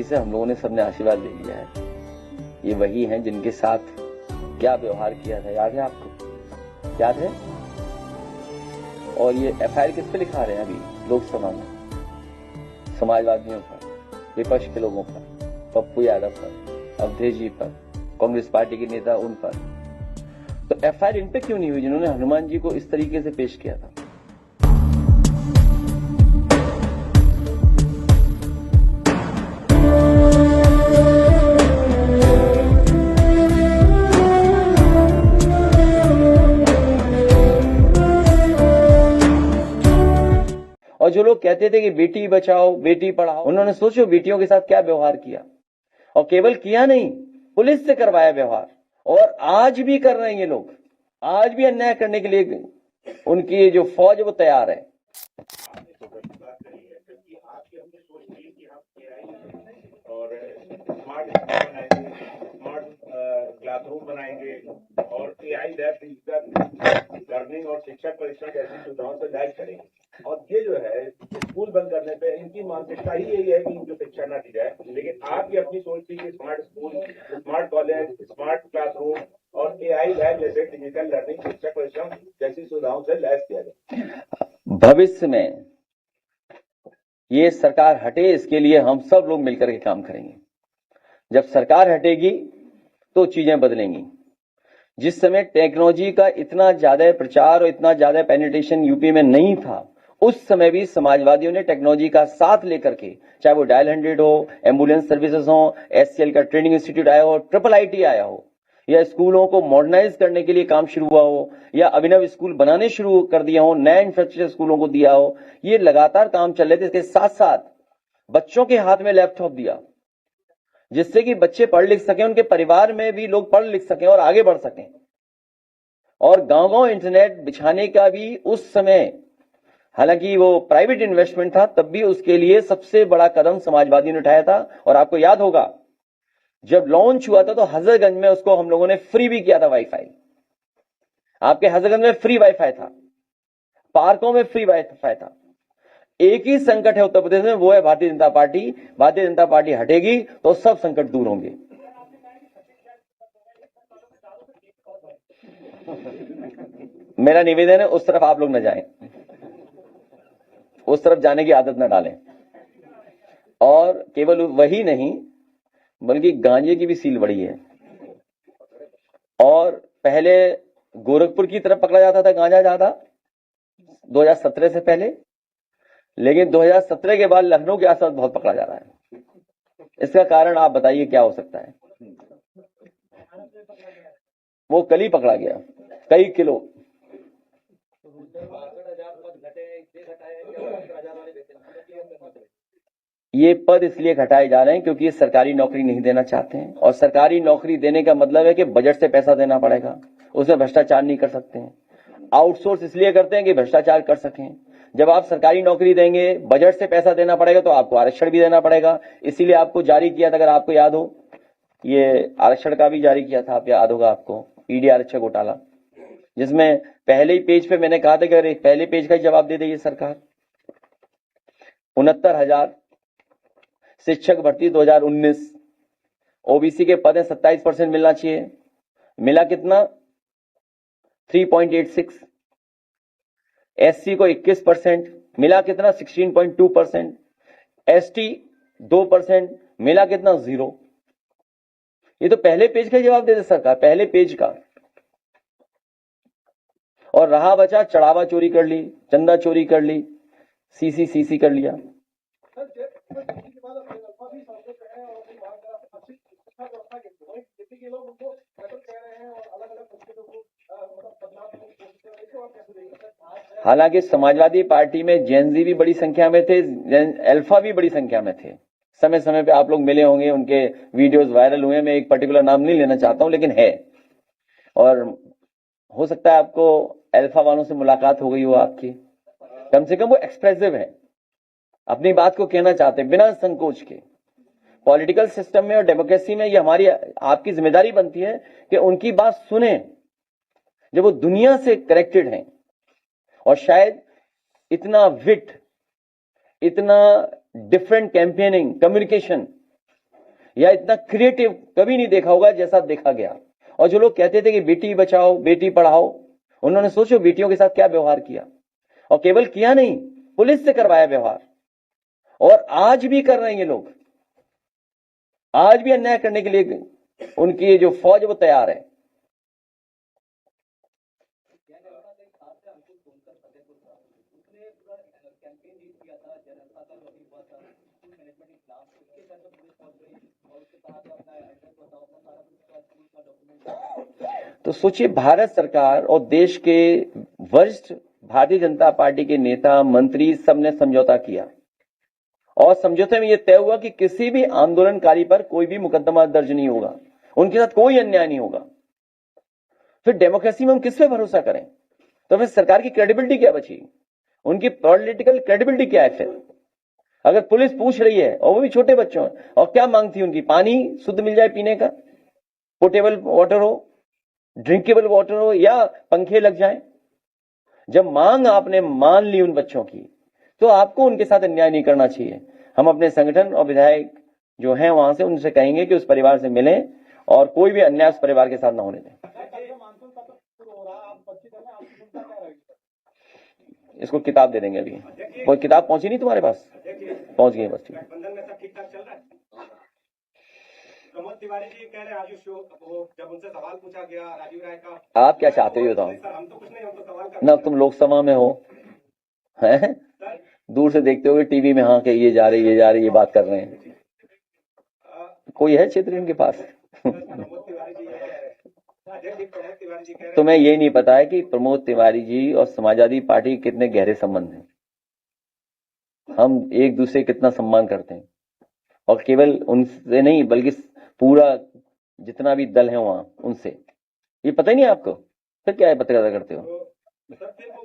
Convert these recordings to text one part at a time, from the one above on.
जी से हम लोगों ने सबने आशीर्वाद ले लिया है। ये वही हैं जिनके साथ क्या व्यवहार किया था, याद है आपको? याद है? और ये एफआईआर किस पे लिखा रहे हैं अभी लोकसभा में? समाजवादियों पर, विपक्ष के लोगों पर, पप्पू यादव पर, अवधेश जी पर, कांग्रेस पार्टी के नेता उन पर। तो एफआईआर इन पे क्यों नहीं हुई जिन्होंने हनुमान जी को इस तरीके से पेश किया था? और जो लोग कहते थे कि बेटी बचाओ बेटी पढ़ाओ, उन्होंने सोचो बेटियों के साथ क्या व्यवहार किया। और केवल किया नहीं, पुलिस से करवाया व्यवहार। और आज भी कर रहे हैं ये लोग, आज भी अन्याय करने के लिए उनकी जो फौज है वो तैयार है। और स्मार्ट क्लासरूम बनाएंगे और एआई लर्निंग और शिक्षा परीक्षण जैसी सुविधाओं से लैस करेंगे। और ये जो है स्कूल बंद करने पे इनकी मानसिकता ही यही है कि इनको शिक्षा ना दी जाए। लेकिन आपकी अपनी सोच थी कि smart school, smart college, smart classroom और एआई लैब जैसे डिजिटल लर्निंग शिक्षा परीक्षण जैसी सुविधाओं से लैस किया जाए। भविष्य में ये सरकार हटे, इसके लिए हम सब लोग मिलकर के काम करेंगे। जब सरकार हटेगी तो चीजें बदलेंगी। जिस समय टेक्नोलॉजी का इतना ज्यादा प्रचार और इतना ज्यादा पेनिट्रेशन यूपी में नहीं था, उस समय भी समाजवादियों ने टेक्नोलॉजी का साथ लेकर के, चाहे वो डायल 100 हो, एम्बुलेंस सर्विसेज हो, एससीएल का ट्रेनिंग इंस्टीट्यूट आया हो, IIIT आया हो, या स्कूलों को मॉडर्नाइज करने के लिए काम शुरू हुआ हो, या अभिनव स्कूल बनाने शुरू कर दिया हो, नया इंफ्रास्ट्रक्चर स्कूलों को दिया हो, ये लगातार काम चल रहे थे। इसके साथ साथ बच्चों के हाथ में लैपटॉप दिया, जिससे कि बच्चे पढ़ लिख सकें, उनके परिवार में भी लोग पढ़ लिख सकें और आगे बढ़ सकें। और गांव-गांव इंटरनेट बिछाने का भी उस समय, हालांकि वो प्राइवेट इन्वेस्टमेंट था, तब भी उसके लिए सबसे बड़ा कदम समाजवादी ने उठाया था। और आपको याद होगा जब लॉन्च हुआ था तो हजरतगंज में उसको हम लोगों ने फ्री भी किया था वाईफाई। आपके हजरतगंज में फ्री वाईफाई था, पार्कों में फ्री वाईफाई था। एक ही संकट है उत्तर प्रदेश में, वो है भारतीय जनता पार्टी। भारतीय जनता पार्टी हटेगी तो सब संकट दूर होंगे। मेरा निवेदन है उस तरफ आप लोग न जाएं, उस तरफ जाने की आदत न डालें। और केवल वही नहीं बल्कि गांजे की भी सील बड़ी है। और पहले गोरखपुर की तरफ पकड़ा जाता था गांजा ज्यादा 2017 से पहले, लेकिन 2017 के बाद लखनऊ के आसपास बहुत पकड़ा जा रहा है। इसका कारण आप बताइए क्या हो सकता है? वो कल ही पकड़ा गया, कई किलो। ये पद इसलिए घटाए जा रहे हैं क्योंकि ये सरकारी नौकरी नहीं देना चाहते हैं। और सरकारी नौकरी देने का मतलब है कि बजट से पैसा देना पड़ेगा, उसमें भ्रष्टाचार नहीं कर सकते हैं। आउटसोर्स इसलिए करते हैं कि भ्रष्टाचार कर सकें। जब आप सरकारी नौकरी देंगे, बजट से पैसा देना पड़ेगा, तो आपको आरक्षण भी देना पड़ेगा। इसीलिए आपको जारी किया था, अगर आपको याद हो, ये आरक्षण का भी जारी किया था, आप याद होगा आपको, ईडी आरक्षण घोटाला, जिसमें पहले ही पेज पे मैंने कहा था कि अगर पहले पेज का ही जवाब दे देगी सरकार। 69,000 शिक्षक भर्ती 2019, ओबीसी के पद 27% मिलना चाहिए, मिला कितना? 3.86। एससी को 21%, मिला कितना? 16.2%। एसटी 2%, मिला कितना? 0। ये तो पहले पेज का जवाब दे दे सरकार, पहले पेज का। और रहा बचा चढ़ावा चोरी कर ली, चंदा चोरी कर ली, सीसी कर लिया। हालांकि समाजवादी पार्टी में जेनजी भी बड़ी संख्या में थे, अल्फा भी बड़ी संख्या में थे। समय समय पे आप लोग मिले होंगे, उनके वीडियोस वायरल हुए। मैं एक पर्टिकुलर नाम नहीं लेना चाहता हूं, लेकिन है। और हो सकता है आपको अल्फा वालों से मुलाकात हो गई हो आपकी। कम से कम वो एक्सप्रेसिव है, अपनी बात को कहना चाहते हैं बिना संकोच के। पॉलिटिकल सिस्टम में और डेमोक्रेसी में ये हमारी आपकी जिम्मेदारी बनती है कि उनकी बात सुने जब वो दुनिया से कनेक्टेड हैं। और शायद इतना विट, इतना डिफरेंट कैंपेनिंग, कम्युनिकेशन या इतना क्रिएटिव कभी नहीं देखा होगा जैसा देखा गया। और जो लोग कहते थे कि बेटी बचाओ बेटी पढ़ाओ, उन्होंने सोचो बेटियों के साथ क्या व्यवहार किया, और केवल किया नहीं, पुलिस से करवाया व्यवहार। और आज भी कर रहे हैं ये लोग, आज भी अन्याय करने के लिए उनकी जो फौज है वो तैयार है। तो सोचिए, भारत सरकार और देश के वरिष्ठ भारतीय जनता पार्टी के नेता मंत्री सबने समझौता किया, और समझौते में यह तय हुआ कि किसी भी आंदोलनकारी पर कोई भी मुकदमा दर्ज नहीं होगा, उनके साथ कोई अन्याय नहीं होगा। फिर डेमोक्रेसी में हम किस पे भरोसा करें? तो फिर सरकार की क्रेडिबिलिटी क्या बची, उनकी पॉलिटिकल क्रेडिबिलिटी क्या है? फिर अगर पुलिस पूछ रही है, और वो भी छोटे बच्चों, और क्या मांग थी उनकी? पानी शुद्ध मिल जाए पीने का, पोर्टेबल वाटर हो, ड्रिंकेबल वाटर हो, या पंखे लग जाएं। जब मांग आपने मान ली उन बच्चों की, तो आपको उनके साथ अन्याय नहीं करना चाहिए। हम अपने संगठन और विधायक जो हैं वहां से उनसे कहेंगे कि उस परिवार से मिलें और कोई भी अन्याय उस परिवार के साथ ना होने दें। इसको किताब दे देंगे, अभी कोई किताब पहुंची नहीं तुम्हारे पास? पहुंच गई, बस ठीक है। प्रमोद तिवारी जी कह रहे आयुष जब उनसे सवाल पूछा गया राजीव राय का, आप क्या चाहते हो बताओ? हम तो कुछ नहीं, हम तो सवाल ना तुम लोकसभा में हो, हैं? दूर से देखते हो टीवी में, हाँ कि ये जा रहे ये बात कर रहे हैं। कोई है क्षेत्र इनके पास? तुम्हें ये नहीं पता है कि प्रमोद तिवारी जी और समाजवादी पार्टी के कितने गहरे संबंध हैं। हम एक दूसरे कितना सम्मान करते हैं, और केवल उनसे नहीं बल्कि पूरा जितना भी दल है वहां उनसे। ये पता ही नहीं आपको? फिर क्या है पत्रकारिता करते हो?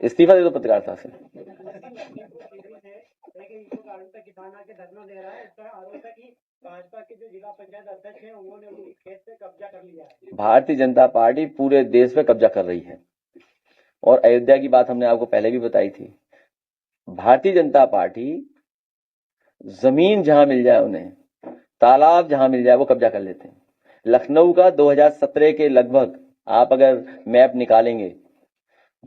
इस्तीफा दे दो पत्रकारिता से। भाजपा के जो जिला पंचायत अध्यक्ष हैं उन्होंने उनके खेत पे कब्जा कर लिया है। भारतीय जनता पार्टी पूरे देश पे कब्जा कर रही है, और अयोध्या की बात हमने आपको पहले भी बताई थी। भारतीय जनता पार्टी जमीन जहां मिल जाए उन्हें, तालाब जहां मिल जाए वो कब्जा कर लेते हैं। लखनऊ का 2017 के लगभग आप अगर मैप निकालेंगे,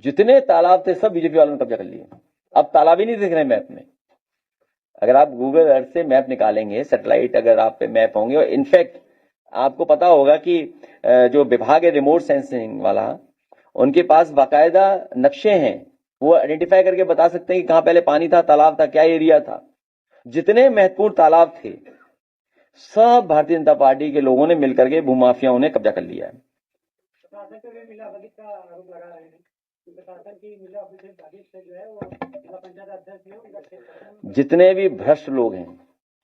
जितने तालाब थे सब बीजेपी वालों ने कब्जा कर लिए। अब तालाब ही नहीं दिख रहे मैप में। अगर आप गूगल अर्थ से मैप निकालेंगे, सैटेलाइट अगर आप पे मैप होंगे, और इनफैक्ट आपको पता होगा कि जो विभाग है रिमोट सेंसिंग वाला, उनके पास बाकायदा नक्शे हैं, वो आइडेंटिफाई करके बता सकते हैं कि कहां पहले पानी था, तालाब था, क्या एरिया था। जितने महत्वपूर्ण तालाब थे सब भारतीय जनता पार्टी के लोगों ने मिलकर के भूमाफियाओं ने कब्जा कर लिया है। जितने भी भ्रष्ट लोग हैं,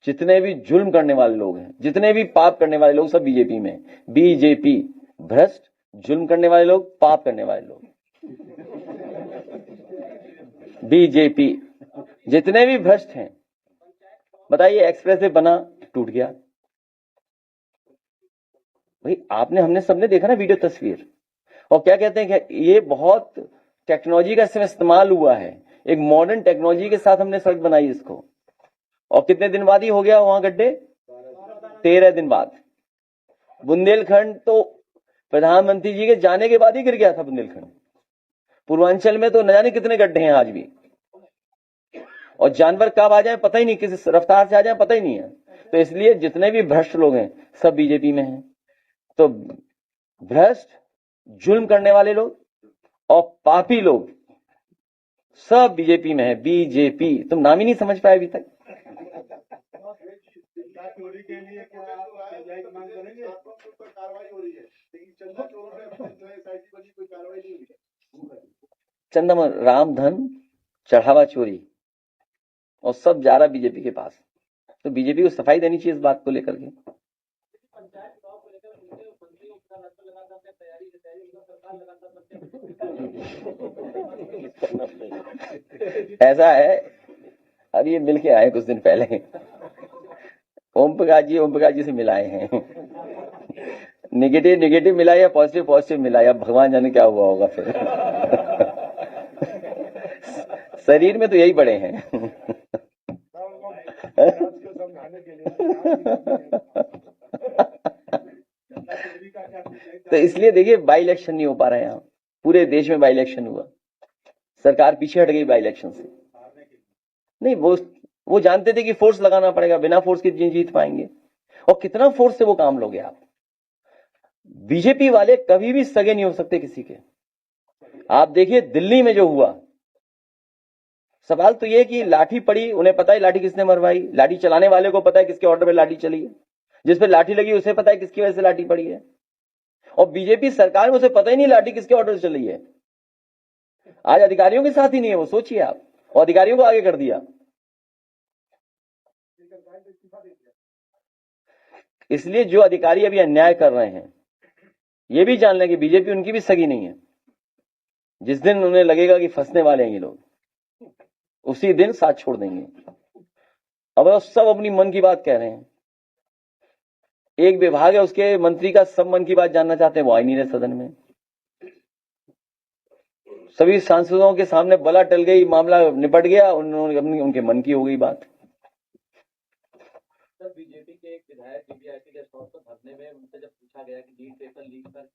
जितने भी जुल्म करने वाले लोग हैं, जितने भी पाप करने वाले लोग, सब बीजेपी में। बीजेपी, भ्रष्ट, जुल्म करने वाले लोग, पाप करने वाले लोग, बीजेपी। जितने भी भ्रष्ट हैं, बताइए एक्सप्रेस बना, टूट गया भाई। आपने हमने सबने देखा ना वीडियो तस्वीर। और क्या कहते हैं कि ये बहुत टेक्नोलॉजी का इसमें इस्तेमाल हुआ है, एक मॉडर्न टेक्नोलॉजी के साथ हमने सड़क बनाई इसको। और कितने दिन बाद ही हो गया वहां गड्ढे? 13 दिन बाद। बुंदेलखंड तो प्रधानमंत्री जी के जाने के बाद ही गिर गया था बुंदेलखंड। पूर्वांचल में तो न जाने कितने गड्ढे हैं आज भी, और जानवर कब आ जाए पता ही नहीं, किस रफ्तार से आ जाए पता ही नहीं है। तो इसलिए जितने भी भ्रष्ट लोग हैं सब बीजेपी में हैं। तो भ्रष्ट, जुल्म करने वाले लोग और पापी लोग सब बीजेपी में है। बीजेपी, तुम नाम ही नहीं समझ पाए अभी तक। चोरी के लिए क्या आप मांग करेंगे? कार्रवाई हो रही है, लेकिन चंदा चोरों पे कोई कार्रवाई नहीं हुई है। चंदा रामधन चढ़ावा चोरी और सब जा रहा बीजेपी के पास। तो बीजेपी को सफाई देनी चाहिए इस बात को लेकर के। ऐसा है, अब ये मिलके आए कुछ दिन पहले, ओम प्रकाश जी से मिलाए हैं। निगेटिव मिला या पॉजिटिव मिला, या भगवान जाने क्या हुआ होगा फिर। शरीर में तो यही बड़े हैं। तो इसलिए देखिए बाई इलेक्शन नहीं हो पा रहे हैं यहाँ, पूरे देश में बाई इलेक्शन हुआ, सरकार पीछे हट गई बाई इलेक्शन से। नहीं, वो जानते थे कि फोर्स लगाना पड़ेगा, बिना फोर्स के जीत पाएंगे, और कितना फोर्स से वो काम लोगे आप। बीजेपी वाले कभी भी सगे नहीं हो सकते किसी के। आप देखिए दिल्ली में जो हुआ, सवाल तो ये कि लाठी पड़ी, उन्हें पता है लाठी किसने मरवाई, लाठी चलाने वाले को पता है किसके ऑर्डर पे लाठी चली है, जिस पे लाठी लगी उसे पता है किसकी वजह से लाठी पड़ी है, और बीजेपी सरकार में उसे पता ही नहीं लाठी किसके ऑर्डर से चली है। आज अधिकारियों के साथ ही नहीं है वो, सोचिए आप, और अधिकारियों को आगे कर दिया। इसलिए जो अधिकारी अभी अन्याय कर रहे हैं ये भी जान लें कि बीजेपी उनकी भी सगी नहीं है। जिस दिन उन्हें लगेगा कि फंसने वाले हैं ये लोग, उसी दिन साथ छोड़ देंगे। अब वो सब अपनी मन की बात कह रहे हैं। एक विभाग है उसके मंत्री का सब मन की बात जानना चाहते हैं, वो आ ही नहीं रहे सदन में। सभी सांसदों के सामने बला टल गई, मामला निपट गया, उन्होंने उनके मन की हो गई बात। सर, बीजेपी के एक विधायक बीबीआईटी गेस्ट हाउस पर धरने में उनसे जब पूछा गया कि लीड पेपर लीक पर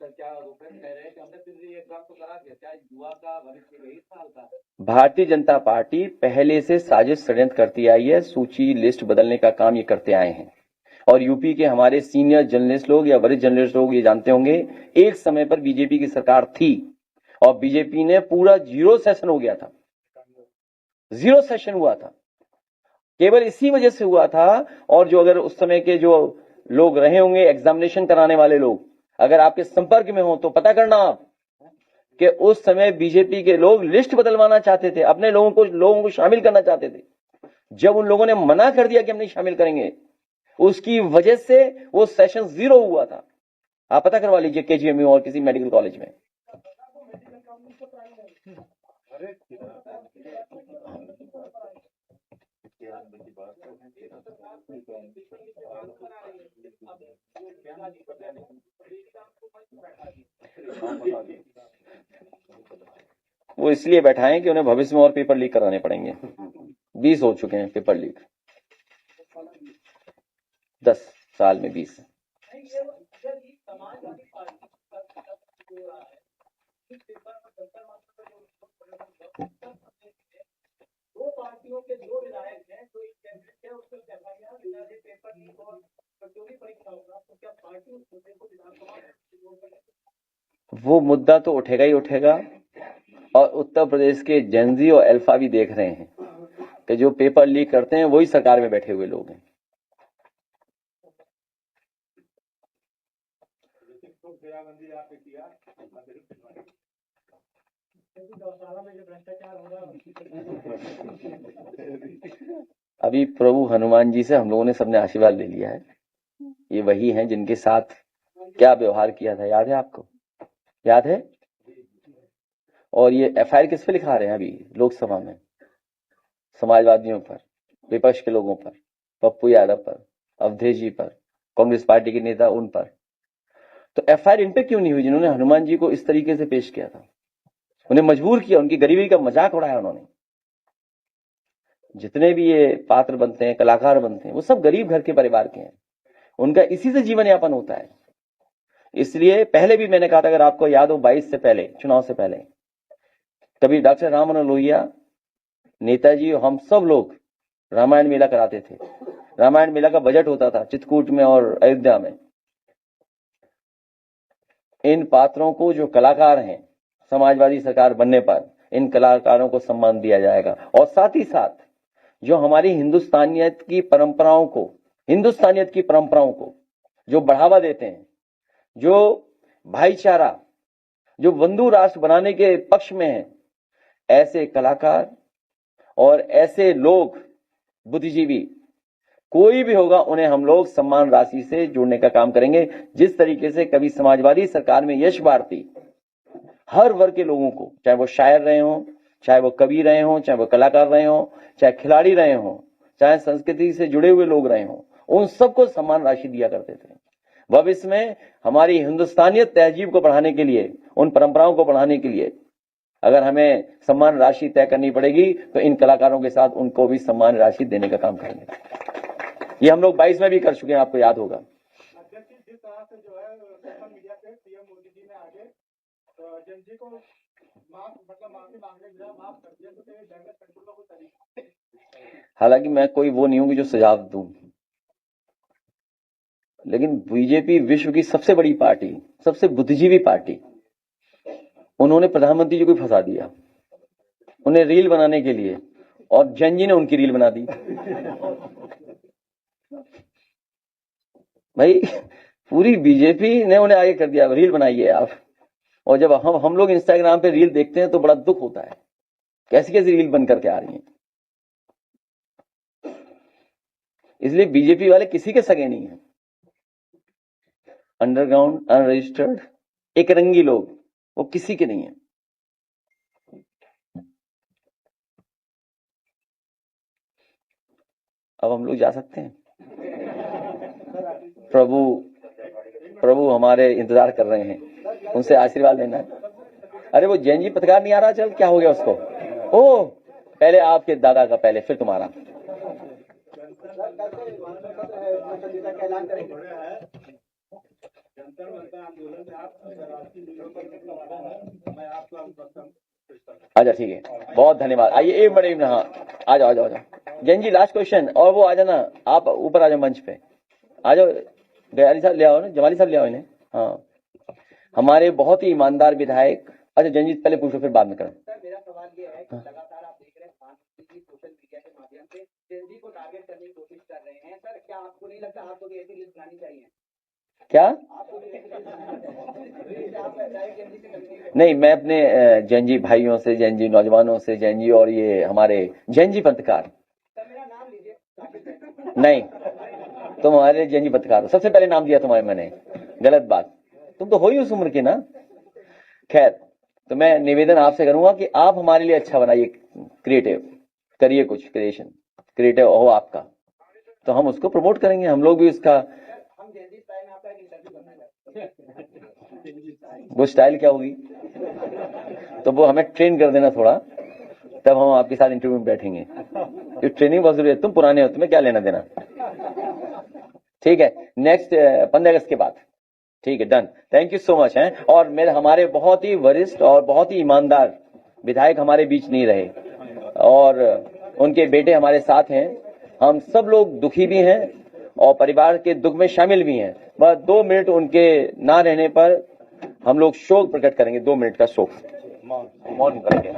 सर क्या आरोप है, कह रहे हैं कि हमने फिर एग्जाम तो करा दिया, क्या युवा का भविष्य यही साल का। भारतीय जनता पार्टी पहले से साजिश षड्यंत्र करती आई है, सूची लिस्ट बदलने का काम ये करते आए हैं। और यूपी के हमारे सीनियर जर्नलिस्ट लोग या वरिष्ठ जर्नलिस्ट लोग ये जानते होंगे, एक समय पर बीजेपी की सरकार थी और बीजेपी ने पूरा 0 सेशन हो गया था, 0 सेशन हुआ था, केवल इसी वजह से हुआ था। और जो अगर उस समय के जो लोग रहे होंगे एग्जामिनेशन कराने वाले लोग, अगर आपके संपर्क में हो तो पता करना आप कि उस समय बीजेपी के लोग लिस्ट बदलवाना चाहते थे, अपने लोगों को शामिल करना चाहते थे। जब उन लोगों ने मना कर दिया कि हम नहीं शामिल करेंगे, उसकी वजह से वो सेशन 0 हुआ था। आप पता करवा लीजिए केजीएमयू और किसी मेडिकल कॉलेज में। वो इसलिए बैठाए कि उन्हें भविष्य में और पेपर लीक कराने पड़ेंगे। 20 हो चुके हैं पेपर लीक, 10 साल में 20। दो पार्टियों के 2 विधायक हैं, जो एक कैबिनेट है उसको पेपर लीक और प्रतियोगी परीक्षा होगा, तो क्या पार्टी उस मुद्दे को विधानसभा वो मुद्दा तो उठेगा ही उठेगा, और उत्तर प्रदेश के जेनजी और अल्फा भी देख रहे हैं कि जो पेपर लीक करते हैं वही सरकार में बैठे हुए लोग हैं। अभी प्रभु हनुमान जी से हम लोगों ने सबने आशीर्वाद ले लिया है। ये वही हैं जिनके साथ क्या व्यवहार किया था, याद है आपको? याद है? और ये एफआईआर किस पे लिखा रहे हैं अभी लोकसभा में? समाजवादियों पर, विपक्ष के लोगों पर, पप्पू यादव पर, अवधेश जी पर, कांग्रेस पार्टी के नेता उन पर। तो एफआईआर इन पे क्यों नहीं हुई जिन्होंने हनुमान जी को इस तरीके से पेश किया था? उन्हें मजबूर किया, उनकी गरीबी का मजाक उड़ाया उन्होंने। जितने भी ये पात्र बनते हैं, कलाकार बनते हैं, वो सब गरीब घर के परिवार के हैं, उनका इसी से जीवन यापन होता है। इसलिए पहले भी मैंने कहा था, अगर आपको याद हो 22 से पहले, चुनाव से पहले, कभी डॉक्टर राम मनोहर लोहिया, नेताजी और हम सब लोग रामायण मेला कराते थे। रामायण मेला का बजट होता था चित्रकूट में और अयोध्या में। इन पात्रों को, जो कलाकार हैं, समाजवादी सरकार बनने पर इन कलाकारों को सम्मान दिया जाएगा। और साथ ही साथ जो हमारी हिंदुस्तानियत की परंपराओं को जो बढ़ावा देते हैं, जो भाईचारा, जो बंधु राष्ट्र बनाने के पक्ष में है, ऐसे कलाकार और ऐसे लोग, बुद्धिजीवी, कोई भी होगा, उन्हें हम लोग सम्मान राशि से जोड़ने का काम करेंगे। जिस तरीके से कभी समाजवादी सरकार में यश भारती हर वर्ग के लोगों को, चाहे वो शायर रहे हों, चाहे वो कवि रहे हों, चाहे वो कलाकार रहे हों, चाहे खिलाड़ी रहे हों, चाहे संस्कृति से जुड़े हुए लोग रहे हों, उन सबको सम्मान राशि दिया करते थे। भविष्य में हमारी हिंदुस्तानियत तहजीब को बढ़ाने के लिए, उन परंपराओं को बढ़ाने के लिए अगर हमें सम्मान राशि तय करनी पड़ेगी तो इन कलाकारों के साथ उनको भी सम्मान राशि देने का काम करेंगे। ये हम लोग 22 में भी कर चुके हैं, आपको याद होगा। जिस तरह से जो है सोशल मीडिया पे जन जी को माफी मांगने के लिए माफ कर दिया, तो डैमेज कंट्रोल का कोई तरीका? हालांकि मैं कोई वो नहीं हूं कि जो सुझाव दूं, लेकिन बीजेपी विश्व की सबसे बड़ी पार्टी, सबसे बुद्धिजीवी पार्टी, उन्होंने प्रधानमंत्री जी को फंसा दिया, उन्हें रील बनाने के लिए, और जन जी ने उनकी रील बना दी। भाई पूरी बीजेपी ने उन्हें आगे कर दिया, रील बनाइए आप। और जब हम लोग इंस्टाग्राम पे रील देखते हैं तो बड़ा दुख होता है, कैसी कैसी रील बन करके आ रही हैं। इसलिए बीजेपी वाले किसी के सगे नहीं है। अंडरग्राउंड, अनरजिस्टर्ड, एक रंगी लोग, वो किसी के नहीं है। अब हम लोग जा सकते हैं। प्रभु हमारे इंतजार कर रहे हैं, उनसे आशीर्वाद लेना है। अरे वो जैन जी पत्रकार नहीं आ रहा, चल क्या हो गया उसको? ओ पहले आपके दादा का, पहले फिर तुम्हारा। अच्छा ठीक है, बहुत धन्यवाद। आइए एक मिनट, हाँ आ जाओ आ जाओ आ जाओ। जैन जी लास्ट क्वेश्चन, और वो आ जाना, आप ऊपर आ जाओ मंच पे, आ जाओ। गयाली साहब ले आओ ना, जमाली साहब ले आओ इन्हें। हाँ, हमारे बहुत ही ईमानदार विधायक। अच्छा जैन जी पहले पूछो, फिर बाद में करो। सर मेरा सवाल ये है कि लगातार आप देख रहे हैं प्रधानमंत्री जी सोशल मीडिया के माध्यम से जल्दी को टारगेट करने की कोशिश कर रहे हैं। सर क्या आपको नहीं लगता आपको भी ऐसी लिस्ट बनानी चाहिए? क्या? आपको भी नहीं, मैं अपने जैन जी भाइयों से, जैन जी नौजवानों से, जैन जी और ये हमारे जैन जी पत्रकार, सर मेरा नाम लीजिए। नहीं तुम हमारे जैन जी पत्रकार हो, सबसे पहले नाम दिया तुम्हारे मैंने, गलत बात। तुम तो हो ही उस उम्र के ना। खैर, तो मैं निवेदन आपसे करूंगा कि आप हमारे लिए अच्छा बनाइए, क्रिएटिव करिए, कुछ क्रिएशन क्रिएटिव हो आपका, तो हम उसको प्रमोट करेंगे। हम लोग भी उसका, हम जल्दी स्टाइल में आपका एक इंटरव्यू करना चाहते हैं। वो स्टाइल क्या होगी, तो वो हमें ट्रेन कर देना थोड़ा, तब हम आपके साथ इंटरव्यू में बैठेंगे। ये ट्रेनिंग बहुत जरूरी है, तुम पुराने हो, तुम्हें क्या लेना देना। ठीक है, नेक्स्ट 15 अगस्त के बाद। ठीक है, done. Thank you so much हैं। और मेरे हमारे बहुत ही वरिष्ठ और बहुत ही ईमानदार विधायक हमारे बीच नहीं रहे, और उनके बेटे हमारे साथ हैं। हम सब लोग दुखी भी हैं और परिवार के दुख में शामिल भी हैं। बस 2 मिनट उनके ना रहने पर हम लोग शोक प्रकट करेंगे, 2 मिनट का शोक मौन करेंगे।